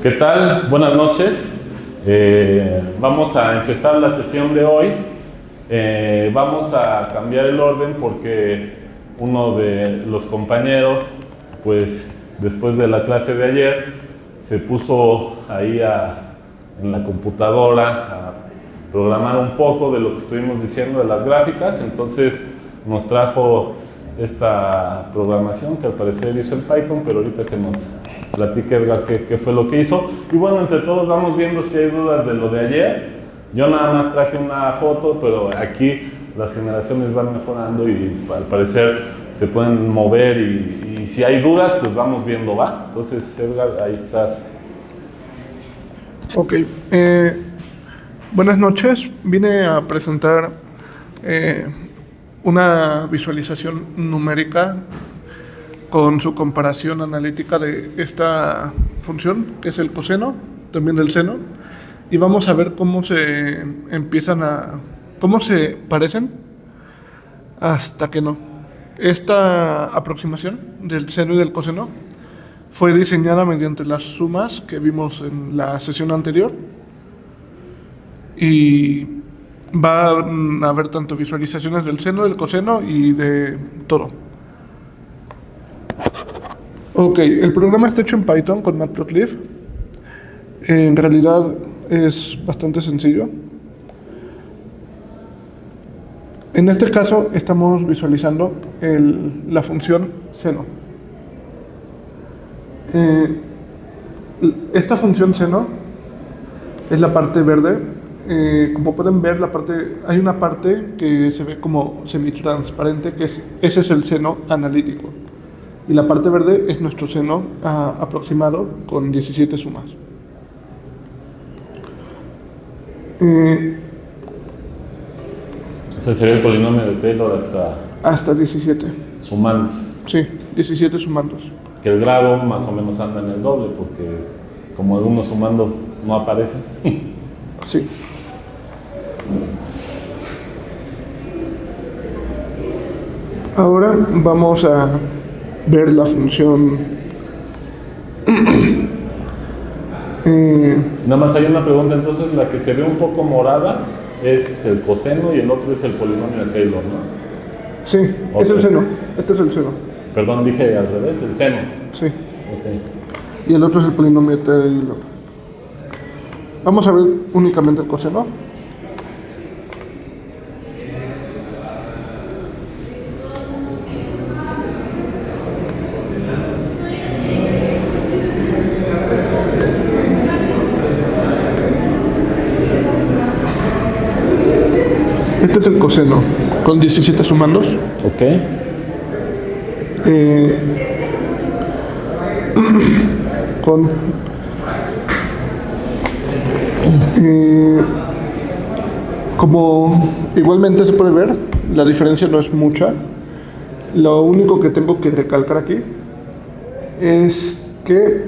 ¿Qué tal? Buenas noches. Vamos a empezar la sesión de hoy. Vamos a cambiar el orden porque uno de los compañeros, pues después de la clase de ayer, se puso ahí en la computadora a programar un poco de lo que estuvimos diciendo de las gráficas. Entonces nos trajo esta programación que al parecer hizo en Python, pero ahorita que nos platique Edgar qué fue lo que hizo. Y bueno, entre todos vamos viendo si hay dudas de lo de ayer. Yo nada más traje una foto, pero aquí las generaciones van mejorando y al parecer se pueden mover y si hay dudas, pues vamos viendo, ¿va? Entonces, Edgar, ahí estás. Ok. Buenas noches. Vine a presentar una visualización numérica con su comparación analítica de esta función, que es el coseno, también del seno, y vamos a ver cómo se cómo se parecen hasta que no. Esta aproximación del seno y del coseno fue diseñada mediante las sumas que vimos en la sesión anterior y va a haber tanto visualizaciones del seno, del coseno y de todo. Ok, el programa está hecho en Python con Matplotlib. En realidad es bastante sencillo. En este caso estamos visualizando la función seno. Esta función seno es la parte verde. Como pueden ver, hay una parte que se ve como semitransparente, ese es el seno analítico. Y la parte verde es nuestro seno aproximado con 17 sumas. O sea, sería el polinomio de Taylor hasta 17. Sumandos. Sí, 17 sumandos. Que el grado más o menos anda en el doble, porque como algunos sumandos no aparecen. Sí. Ahora vamos a ver la función. Nada más hay una pregunta, entonces la que se ve un poco morada es el coseno y el otro es el polinomio de Taylor, ¿no? Sí, okay. Es el seno. Este es el seno. Perdón, dije al revés, el seno. Sí. Okay. Y el otro es el polinomio de Taylor. Vamos a ver únicamente el coseno. Este es el coseno, con 17 sumandos. Ok. Como igualmente se puede ver, la diferencia no es mucha. Lo único que tengo que recalcar aquí es que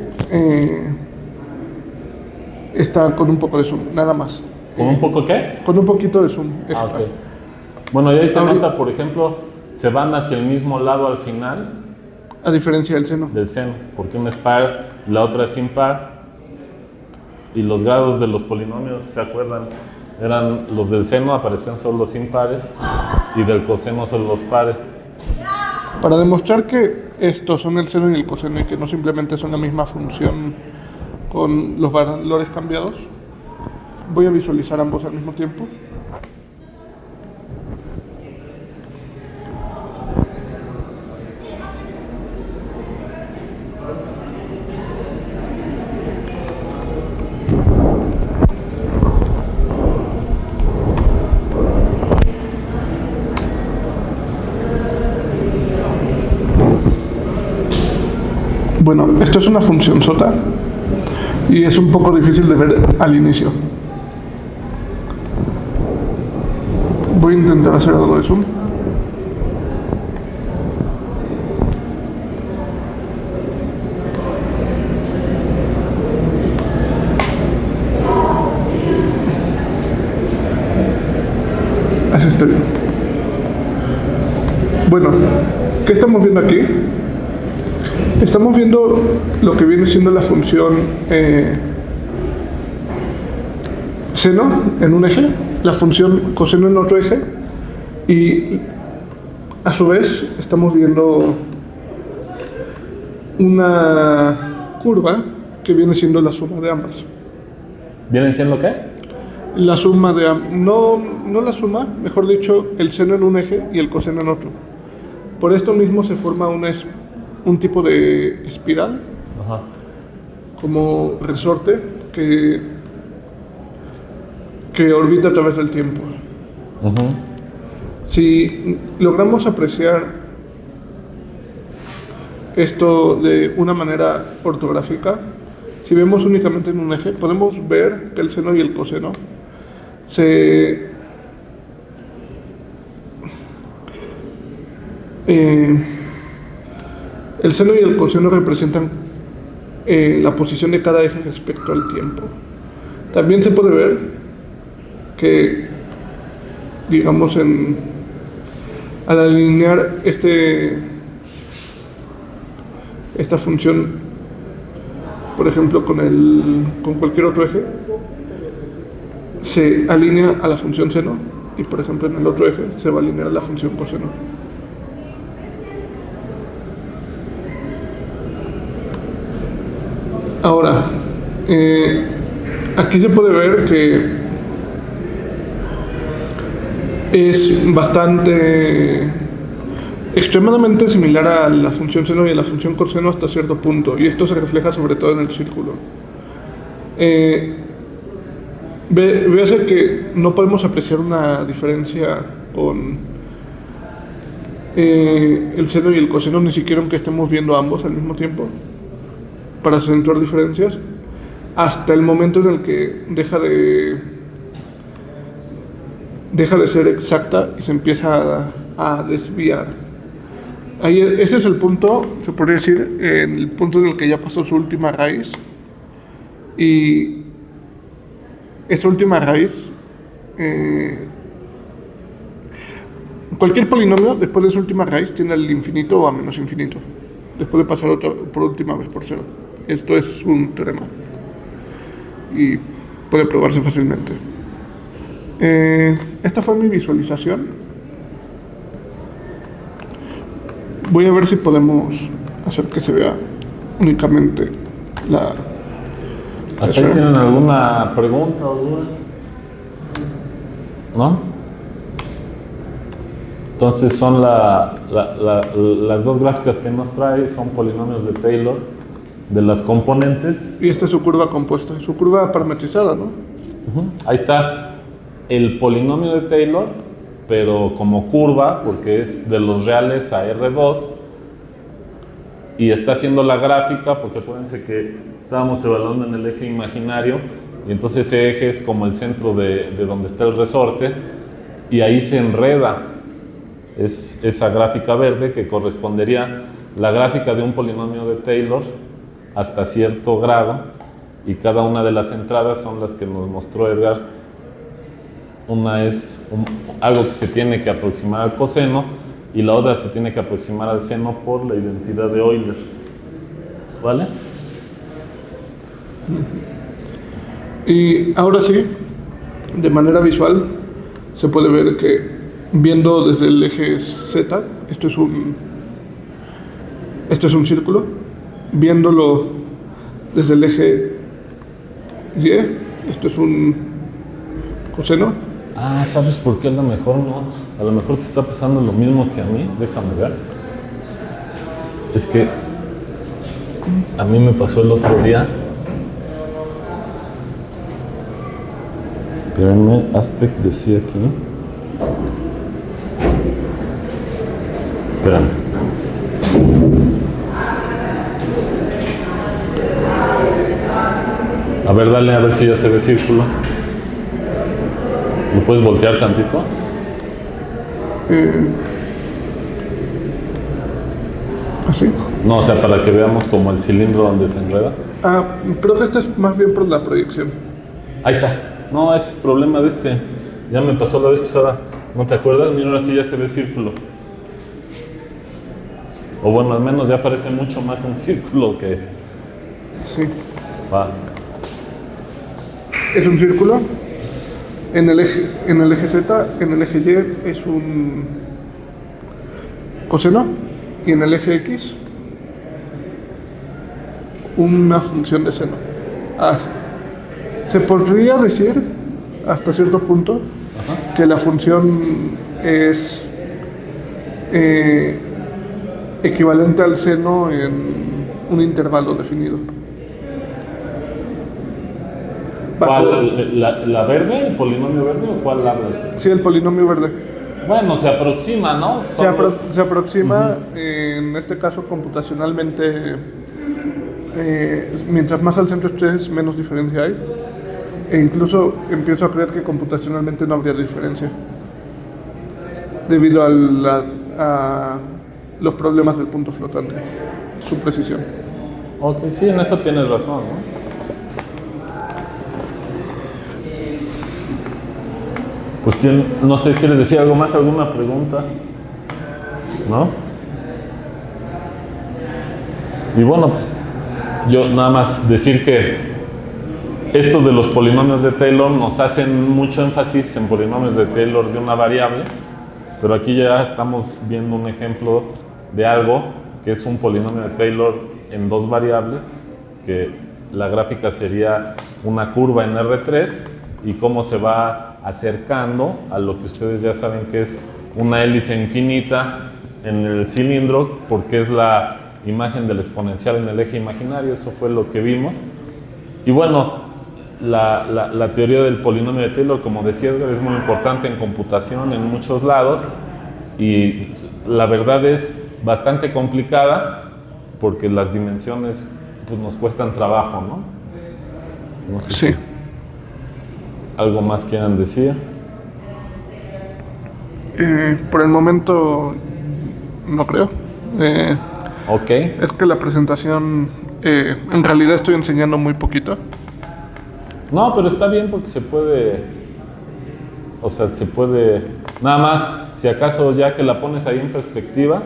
está con un poco de zoom, nada más. ¿Con un poco qué? Con un poquito de zoom. Ok. Bueno, y ahí se nota, por ejemplo, se van hacia el mismo lado al final. A diferencia del seno. Del seno, porque una es par, la otra es impar. Y los grados de los polinomios, ¿se acuerdan? Eran los del seno, aparecían solo los impares, y del coseno solo los pares. Para demostrar que estos son el seno y el coseno y que no simplemente son la misma función con los valores cambiados, voy a visualizar ambos al mismo tiempo. Bueno, esto es una función sota y es un poco difícil de ver al inicio. Voy a intentar hacer algo de zoom. Así está bien. Bueno, ¿qué estamos viendo aquí? Estamos viendo lo que viene siendo la función seno en un eje, la función coseno en otro eje, y a su vez estamos viendo una curva que viene siendo la suma de ambas. ¿Vienen siendo qué? La suma de ambas, no la suma, mejor dicho, el seno en un eje y el coseno en otro. Por esto mismo se forma un tipo de espiral, Ajá. como resorte, que orbita a través del tiempo. Uh-huh. Si logramos apreciar esto de una manera ortográfica, si vemos únicamente en un eje, podemos ver que el seno y el coseno el seno y el coseno representan la posición de cada eje respecto al tiempo. También se puede ver que, digamos, al alinear esta función, por ejemplo, con cualquier otro eje, se alinea a la función seno, y por ejemplo en el otro eje se va a alinear a la función coseno. Ahora, aquí se puede ver que es extremadamente similar a la función seno y a la función coseno hasta cierto punto, y esto se refleja sobre todo en el círculo. Véase que no podemos apreciar una diferencia con el seno y el coseno, ni siquiera aunque estemos viendo ambos al mismo tiempo, para acentuar diferencias, hasta el momento en el que deja de ser exacta y se empieza a desviar. Ahí, ese es el punto, se podría decir, el punto en el que ya pasó su última raíz, y esa última raíz, cualquier polinomio después de su última raíz tiende al infinito o a menos infinito, después de pasar por última vez por cero. Esto es un teorema y puede probarse fácilmente. Esta fue mi visualización. Voy a ver si podemos hacer que se vea únicamente la... ¿Hasta ahí tienen alguna pregunta o duda? ¿No? Entonces son las dos gráficas que nos trae, son polinomios de Taylor de las componentes. Y esta es su curva compuesta, su curva parametrizada, ¿no? Uh-huh. Ahí está el polinomio de Taylor, pero como curva, porque es de los reales a R2, y está haciendo la gráfica, porque acuérdense que estábamos evaluando en el eje imaginario, y entonces ese eje es como el centro de donde está el resorte, y ahí se enreda esa gráfica verde, que correspondería la gráfica de un polinomio de Taylor hasta cierto grado, y cada una de las entradas son las que nos mostró Edgar. Una es algo que se tiene que aproximar al coseno, y la otra se tiene que aproximar al seno por la identidad de Euler. ¿Vale? Y ahora sí, de manera visual, se puede ver que viendo desde el eje Z, esto es un círculo, viéndolo desde el eje Y, esto es un coseno. Ah, ¿sabes por qué? A lo mejor no. A lo mejor te está pasando lo mismo que a mí. Déjame ver. Es que a mí me pasó el otro día. Espérenme, aspect decía aquí. Espérame. A ver, dale, a ver si ya se ve círculo. ¿Lo puedes voltear tantito? ¿Así? No, o sea, para que veamos como el cilindro donde se enreda. Creo que este es más bien por la proyección. Ahí está. No, es problema de este. Ya me pasó la vez pasada. ¿No te acuerdas? Mira, ahora sí ya se ve círculo. O bueno, al menos ya parece mucho más un círculo que... Sí. Va. Es un círculo. En el eje Z, en el eje Y es un coseno. Y en el eje X, una función de seno. Se podría decir, hasta cierto punto, que la función es equivalente al seno en un intervalo definido. ¿Cuál? ¿La verde? ¿El polinomio verde o cuál hablas? Sí, el polinomio verde. Bueno, se aproxima, ¿no? Se aproxima, en este caso computacionalmente, mientras más al centro estés, menos diferencia hay. E incluso empiezo a creer que computacionalmente no habría diferencia, debido a los problemas del punto flotante, su precisión. Ok, sí, en eso tienes razón, ¿no? Pues no sé, ¿quieres decir algo más? ¿Alguna pregunta? ¿No? Y bueno, pues yo nada más decir que esto de los polinomios de Taylor nos hacen mucho énfasis en polinomios de Taylor de una variable, pero aquí ya estamos viendo un ejemplo de algo que es un polinomio de Taylor en dos variables, que la gráfica sería una curva en R3 y cómo se va acercando a lo que ustedes ya saben que es una hélice infinita en el cilindro, porque es la imagen del exponencial en el eje imaginario. Eso fue lo que vimos. Y bueno, la teoría del polinomio de Taylor, como decía Edgar, es muy importante en computación en muchos lados, y la verdad es bastante complicada porque las dimensiones pues, nos cuestan trabajo, ¿no? No sé Sí. si ¿algo más quieran decir? Por el momento, no creo. Ok. Es que la presentación, en realidad estoy enseñando muy poquito. No, pero está bien porque se puede, o sea, se puede, nada más, si acaso ya que la pones ahí en perspectiva,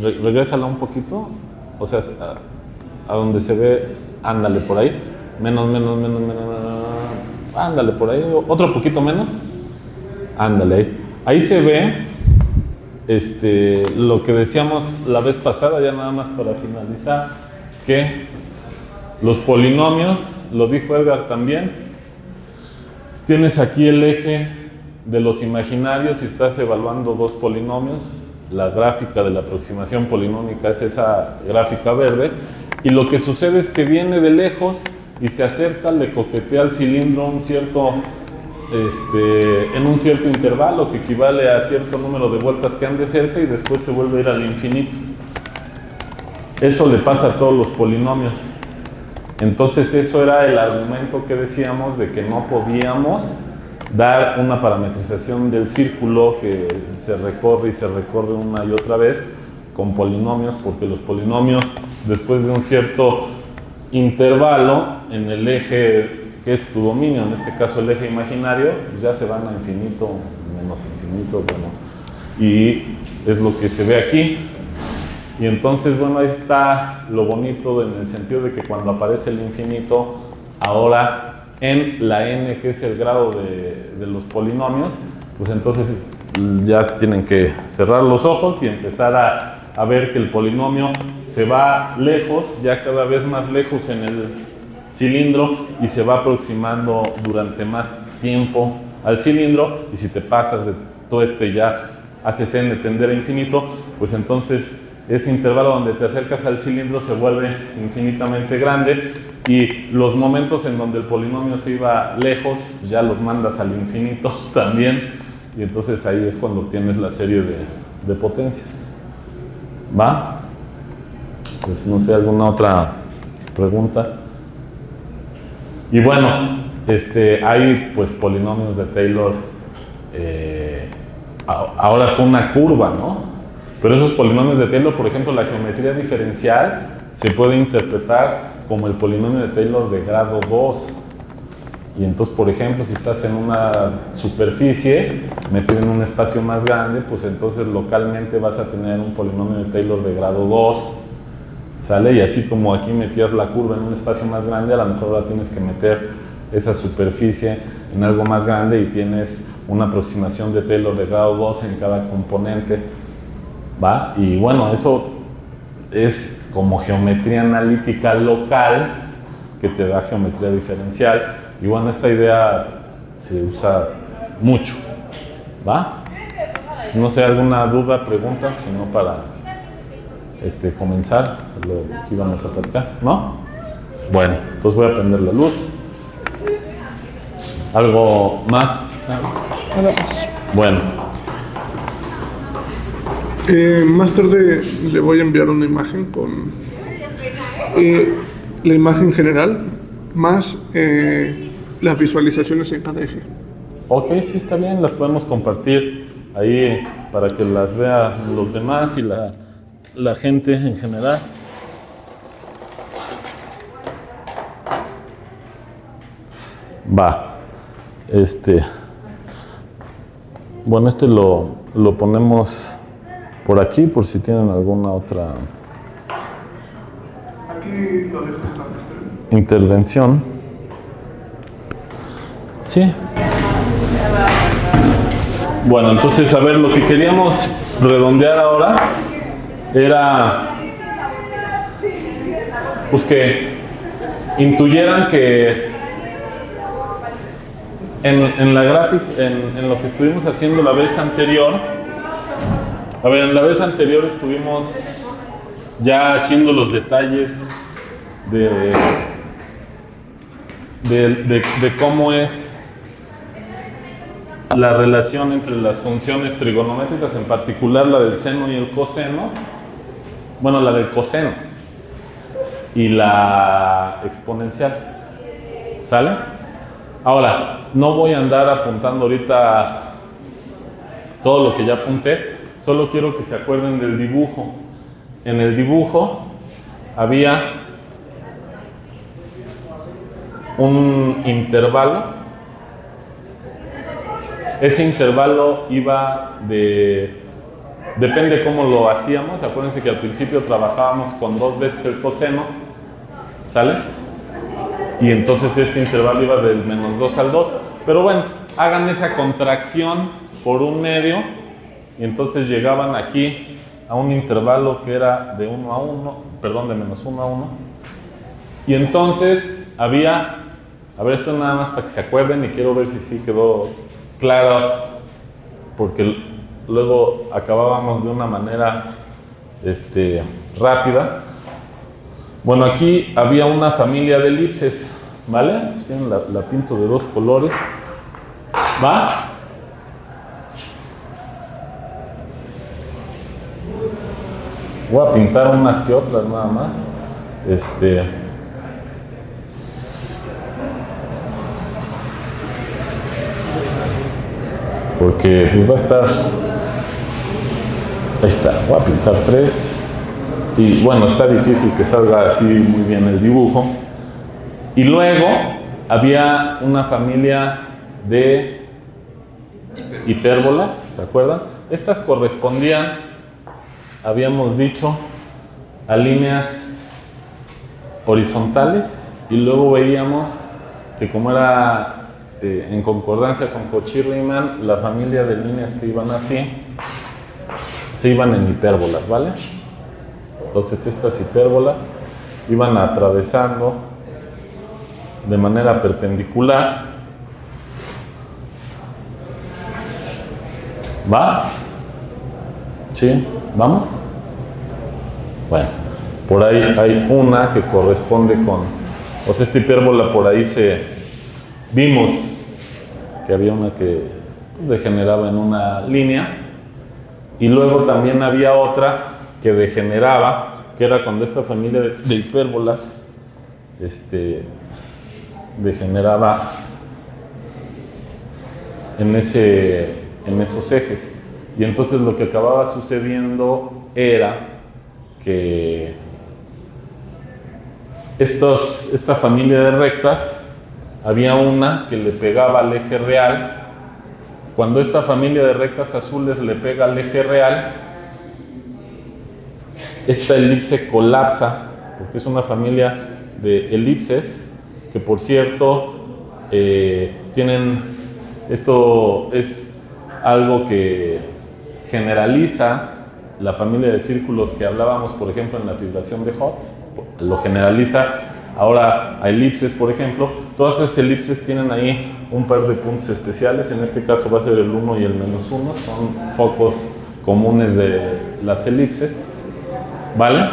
regrésala un poquito, o sea, a donde se ve, ándale por ahí, menos, ándale por ahí, otro poquito menos, ándale ahí. Ahí se ve lo que decíamos la vez pasada, ya nada más para finalizar, que los polinomios, lo dijo Edgar también, tienes aquí el eje de los imaginarios y estás evaluando dos polinomios. La gráfica de la aproximación polinómica es esa gráfica verde, y lo que sucede es que viene de lejos y se acerca, le coquetea al cilindro en un cierto intervalo que equivale a cierto número de vueltas que ande cerca, y después se vuelve a ir al infinito. Eso le pasa a todos los polinomios. Entonces eso era el argumento que decíamos de que no podíamos dar una parametrización del círculo que se recorre y se recorre una y otra vez con polinomios, porque los polinomios, después de un cierto intervalo en el eje que es tu dominio, en este caso el eje imaginario, ya se van a infinito, menos infinito, bueno, y es lo que se ve aquí. Y entonces, bueno, ahí está lo bonito en el sentido de que cuando aparece el infinito, ahora en la n, que es el grado de los polinomios, pues entonces ya tienen que cerrar los ojos y empezar a ver que el polinomio se va lejos, ya cada vez más lejos en el cilindro, y se va aproximando durante más tiempo al cilindro, y si te pasas de todo ya haces n tender a infinito, pues entonces ese intervalo donde te acercas al cilindro se vuelve infinitamente grande, y los momentos en donde el polinomio se iba lejos ya los mandas al infinito también, y entonces ahí es cuando tienes la serie de potencias. ¿Va? Pues no sé, ¿alguna otra pregunta? Y bueno, hay pues polinomios de Taylor, ahora fue una curva, ¿no? Pero esos polinomios de Taylor, por ejemplo, la geometría diferencial se puede interpretar como el polinomio de Taylor de grado 2. Y entonces, por ejemplo, si estás en una superficie metida en un espacio más grande, pues entonces localmente vas a tener un polinomio de Taylor de grado 2, ¿sale? Y así como aquí metías la curva en un espacio más grande, a lo mejor ahora tienes que meter esa superficie en algo más grande y tienes una aproximación de Taylor de grado 2 en cada componente, ¿va? Y bueno, eso es como geometría analítica local que te da geometría diferencial. Y bueno, esta idea se usa mucho, ¿va? No sé, alguna duda, pregunta, sino para comenzar lo que íbamos a platicar, ¿no? Bueno, entonces voy a prender la luz. ¿Algo más? Bueno. Más tarde le voy a enviar una imagen con la imagen general más las visualizaciones en cada eje. Ok, sí, está bien, las podemos compartir ahí para que las vean los demás y la gente en general. Va. Bueno, lo ponemos por aquí por si tienen alguna otra Aquí lo dejo intervención. Sí. Bueno, entonces, a ver, lo que queríamos redondear ahora era pues que intuyeran que en la gráfica, en lo que estuvimos haciendo la vez anterior, a ver, en la vez anterior estuvimos ya haciendo los detalles de cómo es la relación entre las funciones trigonométricas, en particular la del seno y el coseno, bueno, la del coseno y la exponencial, ¿sale? Ahora, no voy a andar apuntando ahorita todo lo que ya apunté, solo quiero que se acuerden del dibujo. En el dibujo había un intervalo. Ese intervalo iba depende cómo lo hacíamos. Acuérdense que al principio trabajábamos con 2 veces el coseno, ¿sale? Y entonces este intervalo iba del menos 2 al 2. Pero bueno, hagan esa contracción por 1/2 y entonces llegaban aquí a un intervalo que era de 1 a 1, perdón, de menos 1 a 1. Y entonces había, a ver, esto es nada más para que se acuerden y quiero ver si sí quedó claro, porque luego acabábamos de una manera rápida. Bueno, aquí había una familia de elipses, ¿vale? Si quieren la pinto de 2 colores, ¿va? Voy a pintar unas que otras nada más. Porque pues va a estar, ahí está, voy a pintar 3 y bueno, está difícil que salga así muy bien el dibujo. Y luego había una familia de hipérbolas, ¿se acuerdan? Estas correspondían, habíamos dicho, a líneas horizontales y luego veíamos que como era en concordancia con Cauchy-Riemann, la familia de líneas que iban así se iban en hipérbolas, ¿vale? Entonces estas hipérbolas iban atravesando de manera perpendicular, ¿va? ¿Sí? ¿Vamos? Bueno, por ahí hay una que corresponde con, o sea, esta hipérbola por ahí vimos que había una que degeneraba en una línea y luego también había otra que degeneraba, que era cuando esta familia de hipérbolas degeneraba en esos ejes. Y entonces lo que acababa sucediendo era que esta familia de rectas había una que le pegaba al eje real. Cuando esta familia de rectas azules le pega al eje real, esta elipse colapsa, porque es una familia de elipses que, por cierto, esto es algo que generaliza la familia de círculos que hablábamos, por ejemplo, en la fibración de Hopf, lo generaliza ahora a elipses, por ejemplo. Todas esas elipses tienen ahí un par de puntos especiales, en este caso va a ser el 1 y el -1, son focos comunes de las elipses, ¿vale?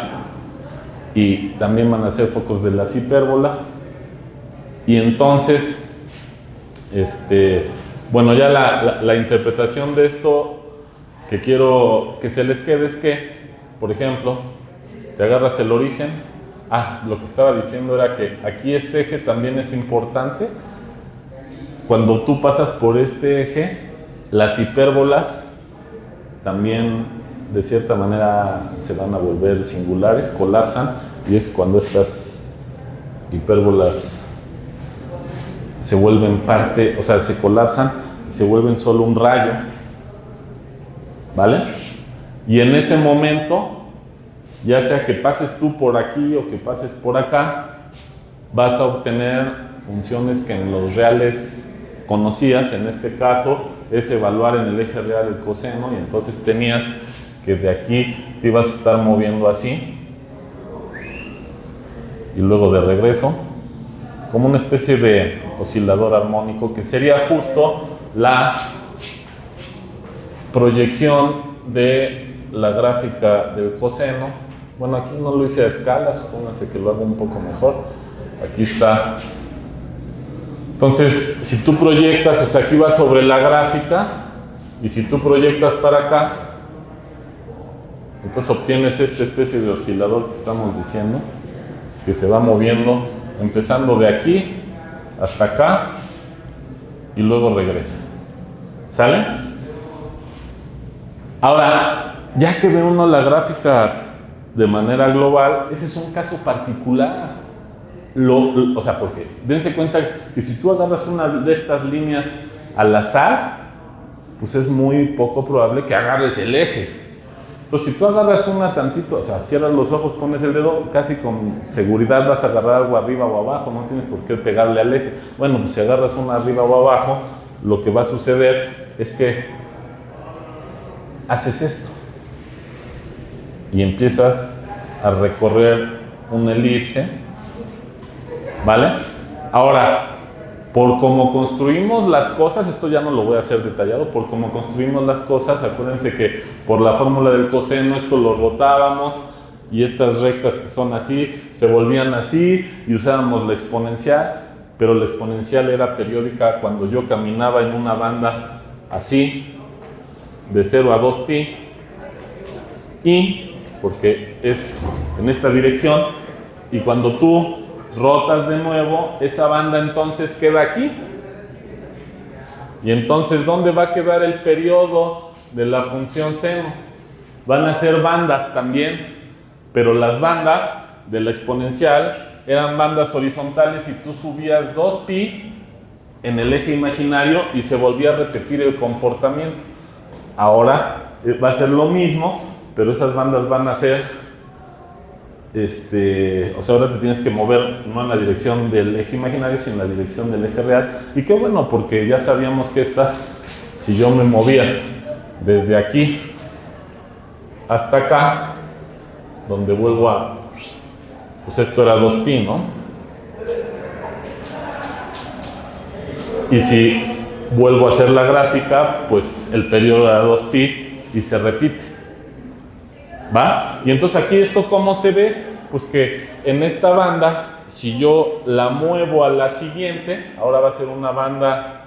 Y también van a ser focos de las hipérbolas. Y entonces, bueno, ya la interpretación de esto que quiero que se les quede es que, por ejemplo, te agarras el origen. Lo que estaba diciendo era que aquí este eje también es importante. Cuando tú pasas por este eje, las hipérbolas también de cierta manera se van a volver singulares, colapsan, y es cuando estas hipérbolas se vuelven parte, o sea, se colapsan y se vuelven solo un rayo, ¿vale? Y en ese momento, ya sea que pases tú por aquí o que pases por acá, vas a obtener funciones que en los reales conocías. En este caso es evaluar en el eje real el coseno, y entonces tenías que de aquí te ibas a estar moviendo así y luego de regreso como una especie de oscilador armónico, que sería justo la proyección de la gráfica del coseno. Bueno, aquí no lo hice a escala, supónganse que lo hago un poco mejor. Aquí está. Entonces, si tú proyectas, o sea, aquí va sobre la gráfica, y si tú proyectas para acá, entonces obtienes esta especie de oscilador que estamos diciendo, que se va moviendo, empezando de aquí hasta acá, y luego regresa. ¿Sale? Ahora, ya que ve uno la gráfica de manera global, ese es un caso particular. O sea, porque dense cuenta que si tú agarras una de estas líneas al azar, pues es muy poco probable que agarres el eje. Entonces, si tú agarras una tantito, o sea, cierras los ojos, pones el dedo, casi con seguridad vas a agarrar algo arriba o abajo, no tienes por qué pegarle al eje. Bueno, pues si agarras una arriba o abajo, lo que va a suceder es que haces esto y empiezas a recorrer una elipse, ¿vale? Ahora, por cómo construimos las cosas, esto ya no lo voy a hacer detallado, por cómo construimos las cosas, acuérdense que por la fórmula del coseno esto lo rotábamos, y estas rectas que son así se volvían así, y usábamos la exponencial, pero la exponencial era periódica cuando yo caminaba en una banda así, de 0 a 2pi, y porque es en esta dirección, y cuando tú rotas de nuevo, esa banda entonces queda aquí. Y entonces, ¿dónde va a quedar el periodo de la función seno? Van a ser bandas también, pero las bandas de la exponencial eran bandas horizontales, y tú subías 2pi en el eje imaginario y se volvía a repetir el comportamiento. Ahora va a ser lo mismo, pero esas bandas van a ser, o sea, ahora te tienes que mover no en la dirección del eje imaginario, sino en la dirección del eje real. Y qué bueno, porque ya sabíamos que estas, si yo me movía desde aquí hasta acá, donde vuelvo a, pues esto era 2pi, ¿no? Y si vuelvo a hacer la gráfica, pues el periodo era 2pi y se repite. ¿Va? Y entonces aquí esto ¿cómo se ve? Pues que en esta banda, si yo la muevo a la siguiente, ahora va a ser una banda,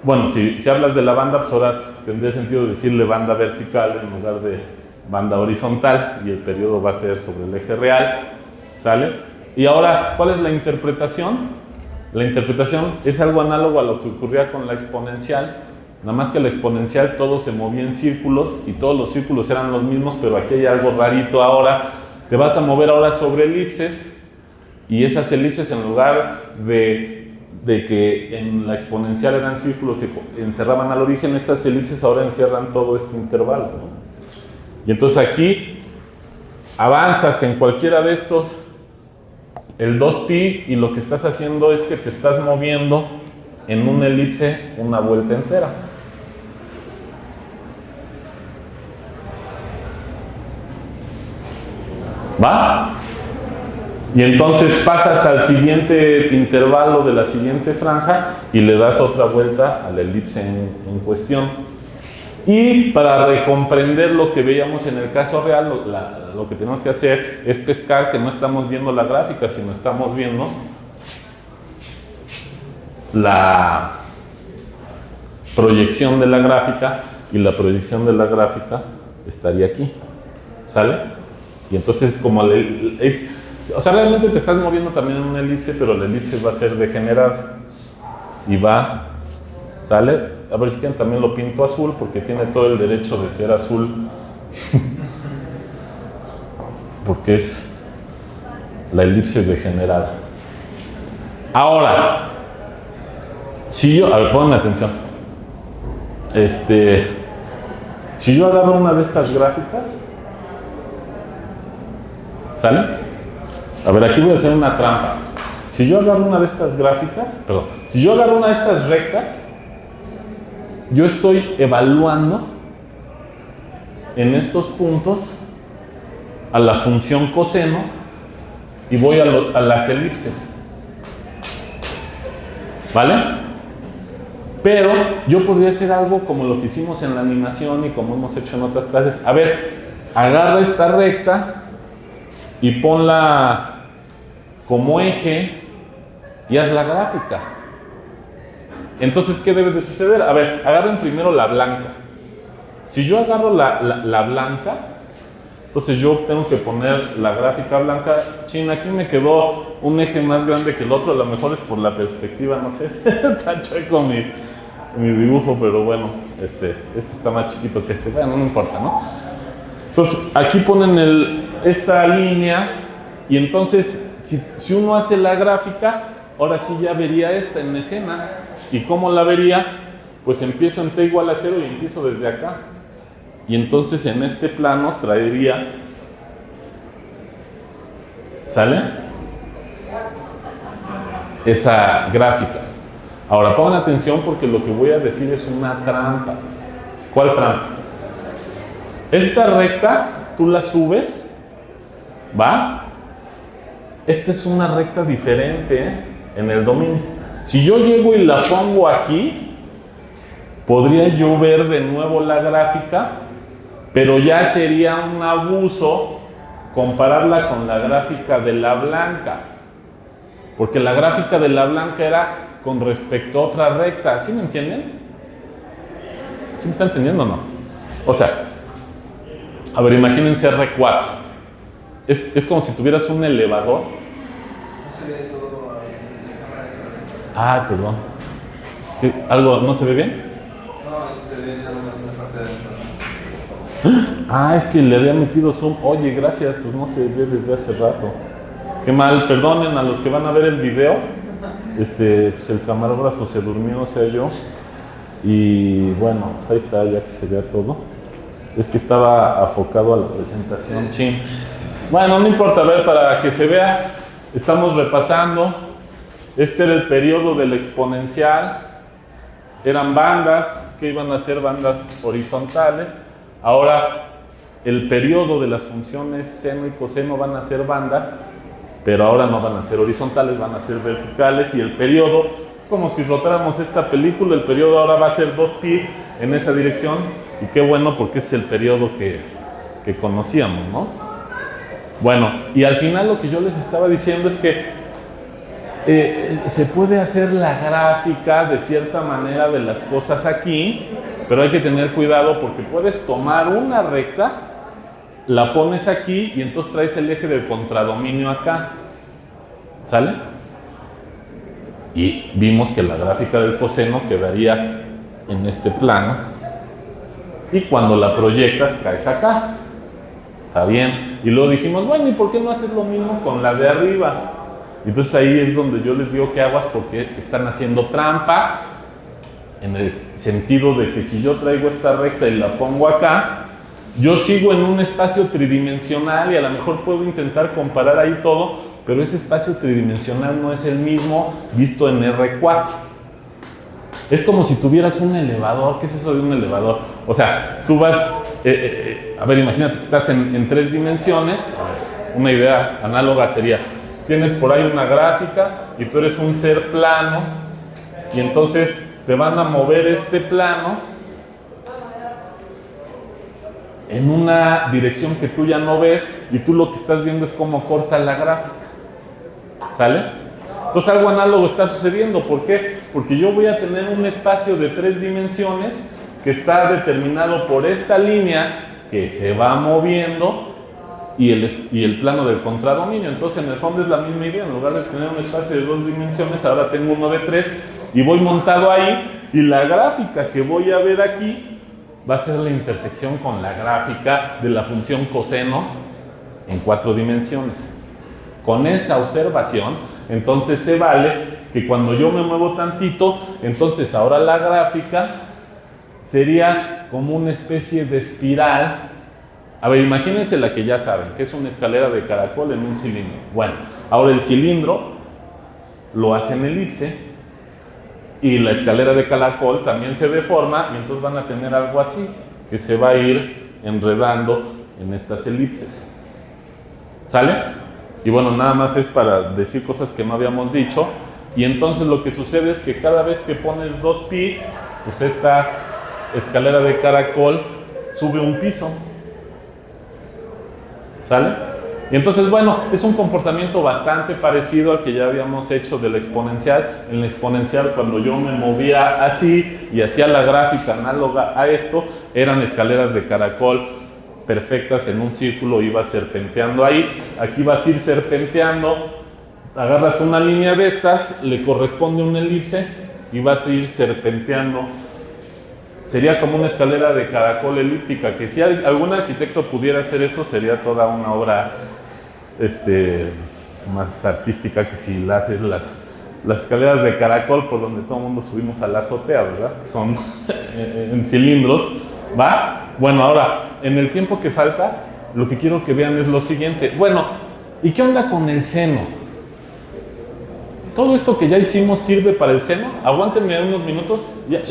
bueno, si hablas de la banda, pues ahora tendría sentido decirle banda vertical en lugar de banda horizontal, y el periodo va a ser sobre el eje real, ¿sale? Y ahora, ¿cuál es la interpretación? La interpretación es algo análogo a lo que ocurría con la exponencial. Nada más que la exponencial todo se movía en círculos y todos los círculos eran los mismos, pero aquí hay algo rarito ahora. Te vas a mover ahora sobre elipses, Y esas elipses, en lugar de que en la exponencial eran círculos que encerraban al origen, estas elipses ahora encierran todo este intervalo, ¿no? Y entonces aquí avanzas en cualquiera de estos, el 2pi, y lo que estás haciendo es que te estás moviendo en una elipse una vuelta entera. ¿Va? Y entonces pasas al siguiente intervalo de la siguiente franja y le das otra vuelta a la elipse en cuestión. Y para recomprender lo que veíamos en el caso real, lo que tenemos que hacer es pescar que no estamos viendo la gráfica, sino estamos viendo la proyección de la gráfica, y la proyección de la gráfica estaría aquí, ¿sale? Y entonces como o sea, realmente te estás moviendo también en una elipse, pero la elipse va a ser degenerada y va, ¿sale? A ver si quieren también lo pinto azul, porque tiene todo el derecho de ser azul. Porque es la elipse degenerada. Ahora, si yo, a ver, ponme atención. Si yo agarro una de estas gráficas, ¿sale? A ver, aquí voy a hacer una trampa. Si yo agarro una de estas gráficas, perdón, si yo agarro una de estas rectas, yo estoy evaluando en estos puntos a la función coseno y voy a las elipses, ¿vale? Pero yo podría hacer algo como lo que hicimos en la animación y como hemos hecho en otras clases. A ver, agarra esta recta y ponla como eje y haz la gráfica. Entonces, ¿qué debe de suceder? A ver, agarren primero la blanca. Si yo agarro la blanca, entonces yo tengo que poner la gráfica blanca. Chin, aquí me quedó un eje más grande que el otro, a lo mejor es por la perspectiva, no sé. Está chueco mi dibujo, pero bueno, este está más chiquito que este. Bueno, no importa, ¿no? Entonces, aquí ponen esta línea, y entonces, si uno hace la gráfica, ahora sí ya vería esta en escena. ¿Y cómo la vería? Pues empiezo en t igual a 0 y empiezo desde acá. Y entonces en este plano traería, ¿sale? Esa gráfica. Ahora pongan atención, porque lo que voy a decir es una trampa. ¿Cuál trampa? Esta recta, tú la subes, ¿va? Esta es una recta diferente en el dominio. Si yo llego y la pongo aquí, podría yo ver de nuevo la gráfica, pero ya sería un abuso compararla con la gráfica de la blanca, porque la gráfica de la blanca era con respecto a otra recta. ¿Sí me entienden? ¿Sí me están entendiendo o no? O sea, a ver, imagínense R4. Es como si tuvieras un elevador. No se ve todo. Ah, perdón. ¿Algo no se ve bien? No, se ve nada más una parte de adentro. Ah, es que le había metido zoom. Oye, gracias, pues no se ve desde hace rato. Qué mal, perdonen a los que van a ver el video. Pues el camarógrafo se durmió, o sea, yo. Y bueno, pues ahí está, ya que se vea todo. Es que estaba afocado a la presentación, chin. Bueno, no importa, a ver, para que se vea, estamos repasando. Este era el periodo del exponencial. Eran bandas que iban a ser bandas horizontales. Ahora, el periodo de las funciones seno y coseno van a ser bandas, pero ahora no van a ser horizontales, van a ser verticales. Y el periodo es como si rotáramos esta película. El periodo ahora va a ser 2pi en esa dirección. Y qué bueno, porque es el periodo que conocíamos, ¿no? Bueno, y al final lo que yo les estaba diciendo es que se puede hacer la gráfica de cierta manera de las cosas aquí, pero hay que tener cuidado, porque puedes tomar una recta, la pones aquí y entonces traes el eje del contradominio acá, ¿sale? Y vimos que la gráfica del coseno quedaría en este plano, y cuando la proyectas caes acá. ¿Está bien? Y luego dijimos, bueno, ¿y por qué no haces lo mismo con la de arriba? Entonces ahí es donde yo les digo que aguas porque están haciendo trampa, en el sentido de que si yo traigo esta recta y la pongo acá, yo sigo en un espacio tridimensional y a lo mejor puedo intentar comparar ahí todo, pero ese espacio tridimensional no es el mismo visto en R4. Es como si tuvieras un elevador. ¿Qué es eso de un elevador? O sea, tú vas, a ver, imagínate que estás en 3 dimensiones. Una idea análoga sería, tienes por ahí una gráfica y tú eres un ser plano y entonces te van a mover este plano en una dirección que tú ya no ves y tú lo que estás viendo es cómo corta la gráfica. ¿Sale? Entonces algo análogo está sucediendo. ¿Por qué? Porque yo voy a tener un espacio de 3 dimensiones que está determinado por esta línea que se va moviendo y el plano del contradominio. Entonces en el fondo es la misma idea. En lugar de tener un espacio de 2 dimensiones, ahora tengo uno de 3 y voy montado ahí, y la gráfica que voy a ver aquí va a ser la intersección con la gráfica de la función coseno en 4 dimensiones. Con esa observación, entonces se vale que cuando yo me muevo tantito, entonces ahora la gráfica sería como una especie de espiral. A ver, imagínense la que ya saben, que es una escalera de caracol en un cilindro. Bueno, ahora el cilindro lo hace en elipse y la escalera de caracol también se deforma y entonces van a tener algo así, que se va a ir enredando en estas elipses. ¿Sale? Y bueno, nada más es para decir cosas que no habíamos dicho. Y entonces lo que sucede es que cada vez que pones 2pi, pues esta escalera de caracol sube un piso. ¿Sale? Y entonces, bueno, es un comportamiento bastante parecido al que ya habíamos hecho de la exponencial. En la exponencial, cuando yo me movía así y hacía la gráfica análoga a esto, eran escaleras de caracol perfectas en un círculo, ibas serpenteando ahí. Aquí vas a ir serpenteando, agarras una línea de estas, le corresponde una elipse y vas a ir serpenteando. Sería como una escalera de caracol elíptica, que si algún arquitecto pudiera hacer eso, sería toda una obra más artística que si la haces las escaleras de caracol por donde todo el mundo subimos a la azotea, ¿verdad? Son en cilindros, ¿va? Bueno, ahora, en el tiempo que falta, lo que quiero que vean es lo siguiente. Bueno, ¿y qué onda con el seno? ¿Todo esto que ya hicimos sirve para el seno? Aguántenme unos minutos. Ya.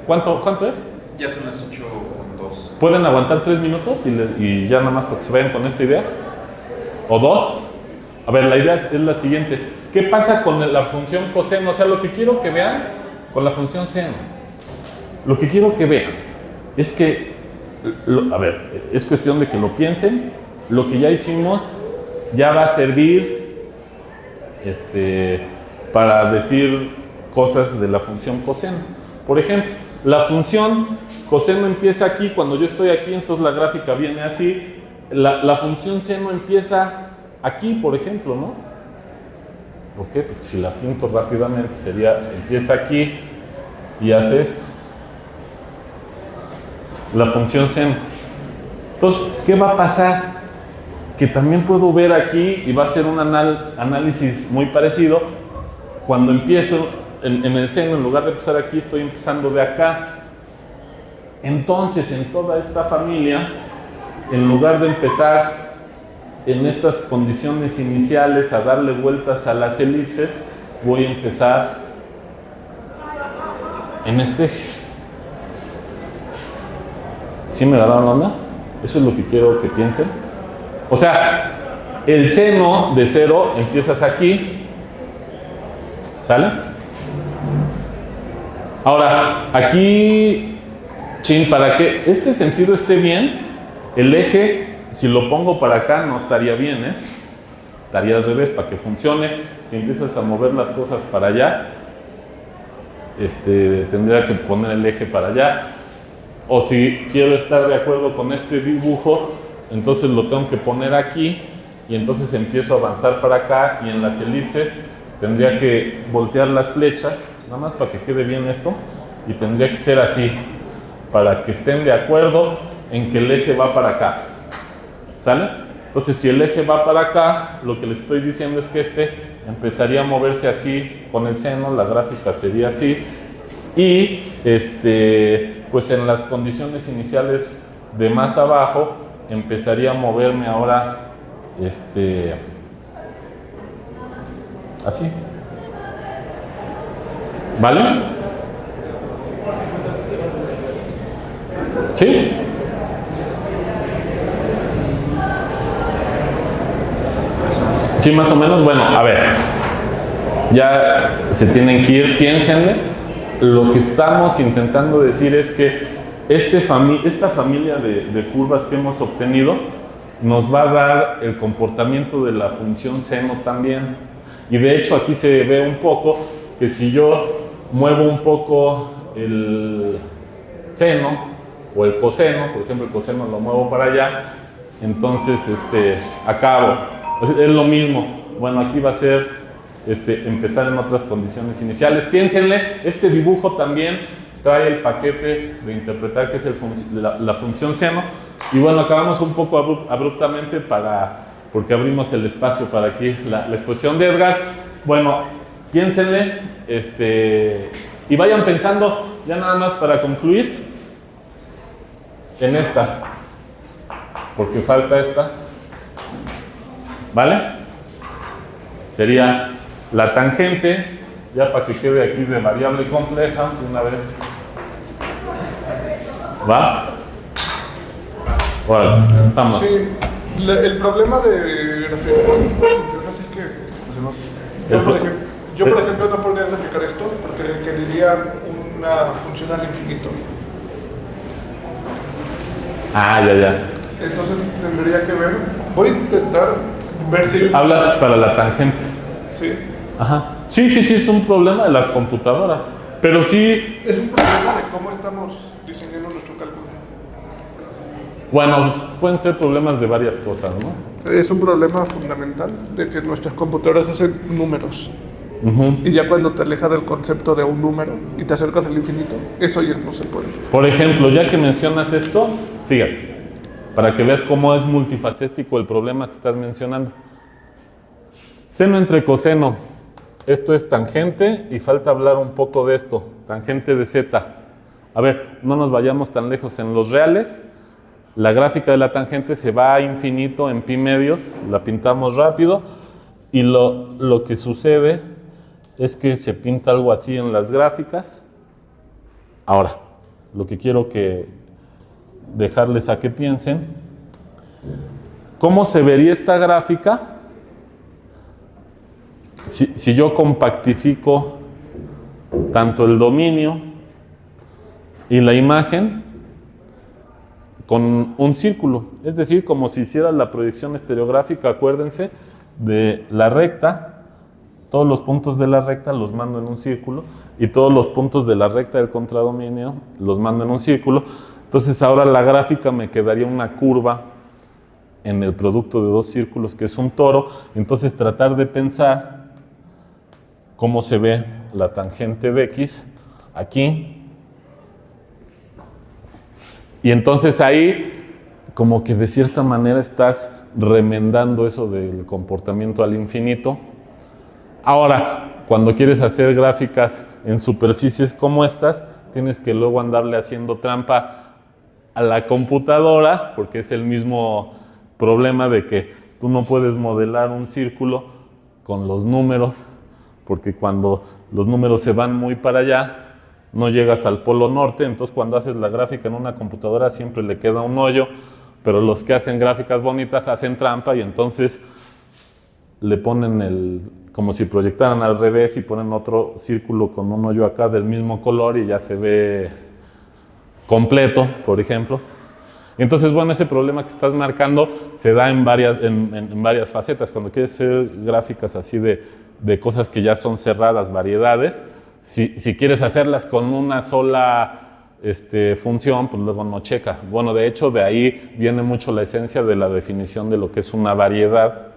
¿Cuánto es? Ya son las 8:02. ¿Pueden aguantar 3 minutos y ya nada más para que se vayan con esta idea? ¿O 2? A ver, la idea es la siguiente. ¿Qué pasa con la función coseno? O sea, lo que quiero que vean con la función seno. Lo que quiero que vean es que, a ver, es cuestión de que lo piensen. Lo que ya hicimos ya va a servir para decir cosas de la función coseno. Por ejemplo, la función coseno empieza aquí. Cuando yo estoy aquí, entonces la gráfica viene así. La función seno empieza aquí, por ejemplo, ¿no? ¿Por qué? Porque si la pinto rápidamente empieza aquí y hace esto. La función seno. Entonces, ¿qué va a pasar? Que también puedo ver aquí, y va a ser un análisis muy parecido. Cuando empiezo en el seno, en lugar de empezar aquí, estoy empezando de acá. Entonces, en toda esta familia, en lugar de empezar en estas condiciones iniciales a darle vueltas a las elipses, voy a empezar en este eje. ¿Sí me agarraron la onda? Eso es lo que quiero que piensen. O sea, el seno de 0 empiezas aquí. ¿Sale? Ahora, aquí, para que este sentido esté bien, el eje, si lo pongo para acá, no estaría bien, ¿eh? Estaría al revés, para que funcione. Si empiezas a mover las cosas para allá, tendría que poner el eje para allá. O si quiero estar de acuerdo con este dibujo, entonces lo tengo que poner aquí, y entonces empiezo a avanzar para acá, y en las elipses tendría que voltear las flechas, nada más para que quede bien esto, y tendría que ser así, para que estén de acuerdo en que el eje va para acá. ¿Sale? Entonces, si el eje va para acá, lo que les estoy diciendo es que este empezaría a moverse así con el seno, la gráfica sería así, y pues en las condiciones iniciales de más abajo, empezaría a moverme ahora así. ¿Vale? ¿Sí? Sí, más o menos. Bueno, a ver, ya se tienen que ir, piénsenle. Lo que estamos intentando decir es que esta familia de curvas que hemos obtenido nos va a dar el comportamiento de la función seno también. Y de hecho aquí se ve un poco que si yo muevo un poco el seno o el coseno, por ejemplo el coseno lo muevo para allá, entonces acabo. Es lo mismo. Bueno, aquí va a ser empezar en otras condiciones iniciales. Piénsenle, este dibujo también trae el paquete de interpretar que es la función seno. Y bueno, acabamos un poco abruptamente porque abrimos el espacio para aquí la exposición de Edgar. Bueno, piénsenle y vayan pensando, ya nada más para concluir, en esta, porque falta esta. ¿Vale? Sería la tangente, ya para que quede aquí de variable compleja, de una vez. ¿Va? Bueno, estamos. Sí, el problema de graficar funciones es que yo, por ejemplo, no podría graficar esto porque requeriría una función al infinito. Ah, ya. Entonces tendría que ver, voy a intentar ver si... Hablas para la tangente. Sí. Ajá. Sí, es un problema de las computadoras. Pero sí... Es un problema de cómo estamos diseñando nuestro cálculo. Bueno, pueden ser problemas de varias cosas, ¿no? Es un problema fundamental de que nuestras computadoras hacen números. Uh-huh. Y ya cuando te alejas del concepto de un número y te acercas al infinito, eso ya no se puede. Por ejemplo, ya que mencionas esto, fíjate, para que veas cómo es multifacético el problema que estás mencionando. Seno entre coseno, esto es tangente y falta hablar un poco de esto, tangente de z. A ver, no nos vayamos tan lejos en los reales. La gráfica de la tangente se va a infinito en pi medios, la pintamos rápido y lo que sucede es que se pinta algo así en las gráficas. Ahora, lo que quiero que dejarles a que piensen, ¿cómo se vería esta gráfica si yo compactifico tanto el dominio y la imagen con un círculo? Es decir, como si hiciera la proyección estereográfica, acuérdense, de la recta, todos los puntos de la recta los mando en un círculo y todos los puntos de la recta del contradominio los mando en un círculo. Entonces ahora la gráfica me quedaría una curva en el producto de dos círculos que es un toro. Entonces tratar de pensar cómo se ve la tangente de X aquí. Y entonces ahí como que de cierta manera estás remendando eso del comportamiento al infinito. Ahora, cuando quieres hacer gráficas en superficies como estas, tienes que luego andarle haciendo trampa a la computadora, porque es el mismo problema de que tú no puedes modelar un círculo con los números, porque cuando los números se van muy para allá, no llegas al polo norte. Entonces cuando haces la gráfica en una computadora siempre le queda un hoyo, pero los que hacen gráficas bonitas hacen trampa y entonces le ponen como si proyectaran al revés y ponen otro círculo con un hoyo acá del mismo color y ya se ve completo, por ejemplo. Entonces, bueno, ese problema que estás marcando se da en varias facetas. Cuando quieres hacer gráficas así de cosas que ya son cerradas, variedades, si quieres hacerlas con una sola función, pues luego no checa. Bueno, de hecho, de ahí viene mucho la esencia de la definición de lo que es una variedad.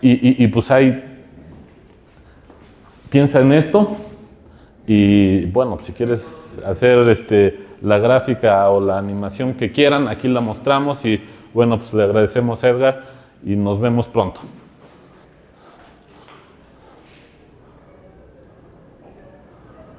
Y pues ahí piensa en esto y bueno, si quieres hacer la gráfica o la animación que quieran, aquí la mostramos y bueno, pues le agradecemos a Edgar y nos vemos pronto.